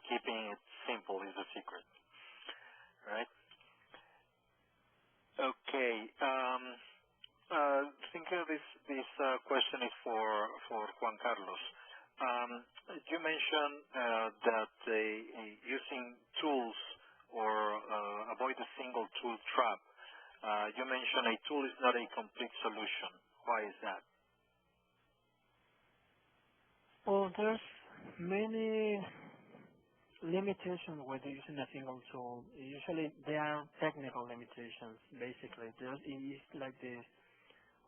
keeping it simple is the secret, right? Okay. I think this question is for Juan Carlos. You mentioned that using tools or avoid a single tool trap. You mentioned a tool is not a complete solution. Why is that? Well, there's many limitations with using a single tool. Usually, there are technical limitations. Basically, it's like this.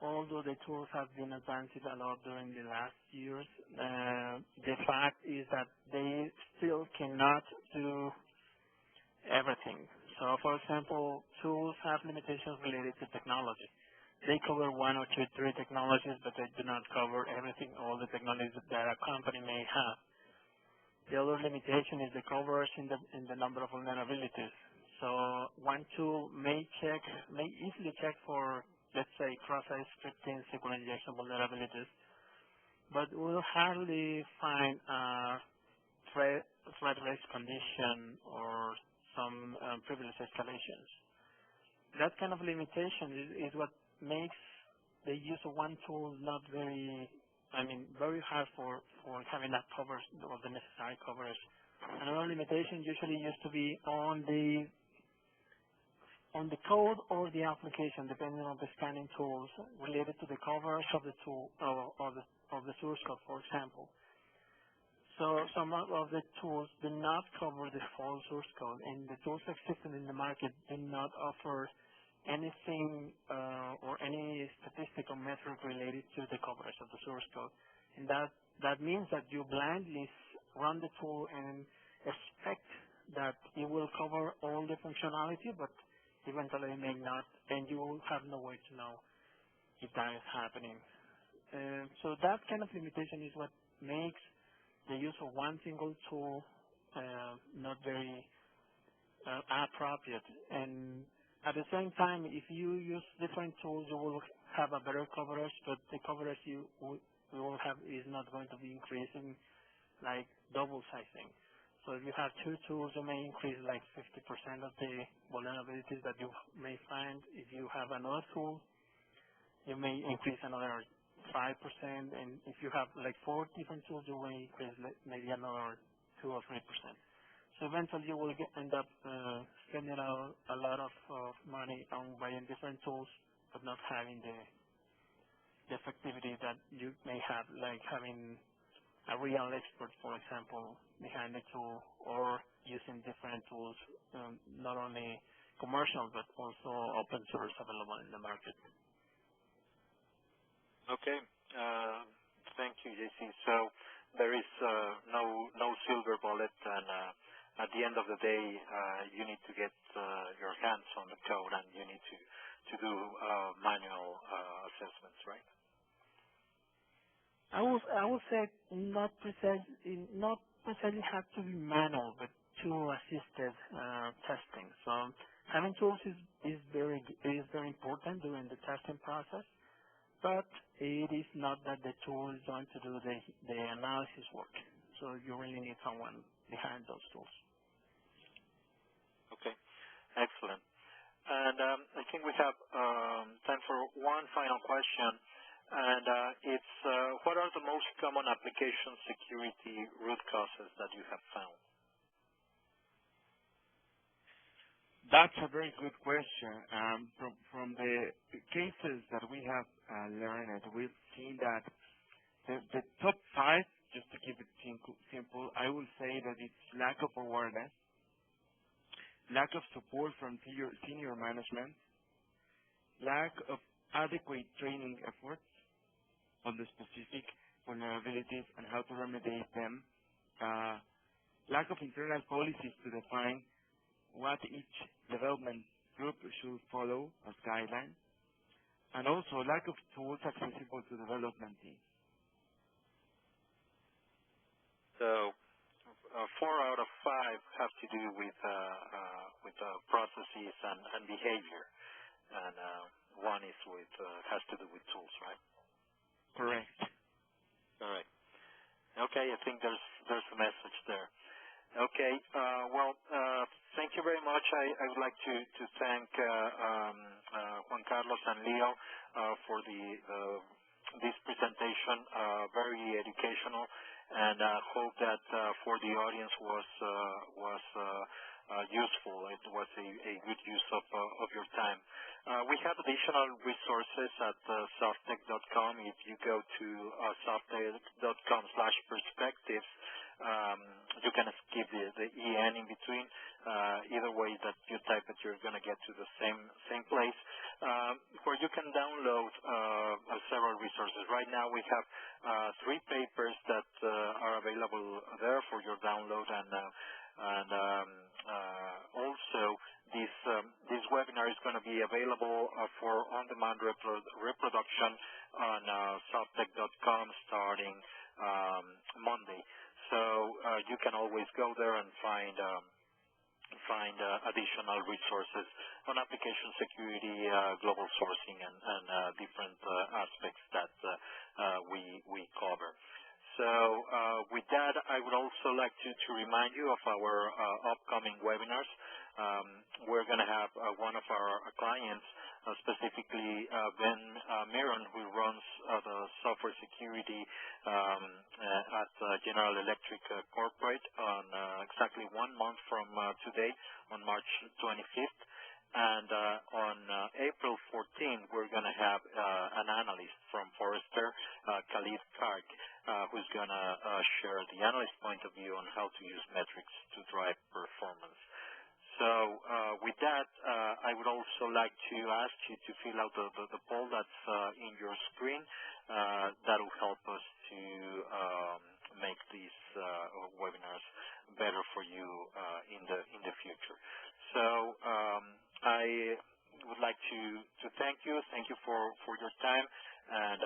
Although the tools have been advanced a lot during the last years, the fact is that they still cannot do everything. So, for example, tools have limitations related to technology. They cover one or two, three technologies, but they do not cover everything, all the technologies that a company may have. The other limitation is the coverage in the number of vulnerabilities. So one tool may easily check for, let's say, cross-site scripting, SQL injection vulnerabilities, but will hardly find a threat risk condition or some privilege escalations. That kind of limitation is what makes the use of one tool not very hard for having that coverage or the necessary coverage. Another limitation usually used to be on the code or the application, depending on the scanning tools related to the coverage of the tool or the source code, for example. So some of the tools do not cover the full source code, and the tools existing in the market do not offer anything or any statistical metric related to the coverage of the source code. And that means that you blindly run the tool and expect that it will cover all the functionality, but eventually it may not, and you will have no way to know if that is happening. So that kind of limitation is what makes the use of one single tool not very appropriate. And at the same time, if you use different tools, you will have a better coverage, but the coverage you will have is not going to be increasing like double sizing. So if you have two tools, you may increase like 50% of the vulnerabilities that you may find. If you have another tool, you may increase another 5%. And if you have like 4 different tools, you may increase maybe another 2 or 3%. So eventually you will end up spending a lot of money on buying different tools, but not having the effectivity that you may have, like having a real expert, for example, behind the tool, or using different tools, not only commercial, but also open source available in the market. Okay. Thank you, JC. So there is no silver bullet, and at the end of the day, you need to get your hands on the code, and you need to do manual assessments, right? I would say not precisely have to be manual, but tool-assisted testing. So having tools is very important during the testing process, but it is not that the tool is going to do the analysis work. So you really need someone behind those tools. Okay, excellent. And I think we have time for one final question, and it's what are the most common application security root causes that you have found? That's a very good question. From the cases that we have learned, we've seen that the top 5, just to keep it simple, I will say that it's lack of awareness, lack of support from senior management, lack of adequate training efforts on the specific vulnerabilities and how to remediate them, lack of internal policies to define what each development group should follow as guidelines, and also lack of tools accessible to development teams. So 4 out of 5 have to do with processes and behavior, and 1 is has to do with tools, right? Correct. All right. Okay, I think there's a message there. Okay. Well, thank you very much. I would like to thank Juan Carlos and Leo for this presentation. Very educational, and hope that for the audience was useful. It was a good use of your time. We have additional resources at softtech.com. If you go to softtech.com/perspectives, you can skip the EN in between. Either way that you type it, you're going to get to the same place, where you can download several resources. Right now we have 3 papers that are available there for your download, and also this webinar is going to be available for on-demand reproduction on softtech.com starting Monday. So you can always go there and find additional resources on application security, global sourcing, and different aspects that we cover. So with that, I would also like to remind you of our upcoming webinars. We're going to have one of our clients, specifically Ben Miron, who runs the software security at General Electric Corporate, on exactly 1 month from today, on March 25th. And on April 14th, we're going to have an analyst from Forrester, Khalid Kark, who's going to share the analyst point of view on how to use metrics to drive performance. So with that, I would also like to ask you to fill out the poll that's in your screen. That will help us to make these webinars better for you in the future. So I would like to thank you. Thank you for your time, and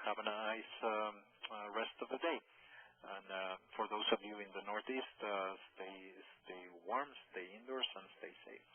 have a nice rest of the day. And for those of you in the Northeast, stay warm, stay indoors, and stay safe.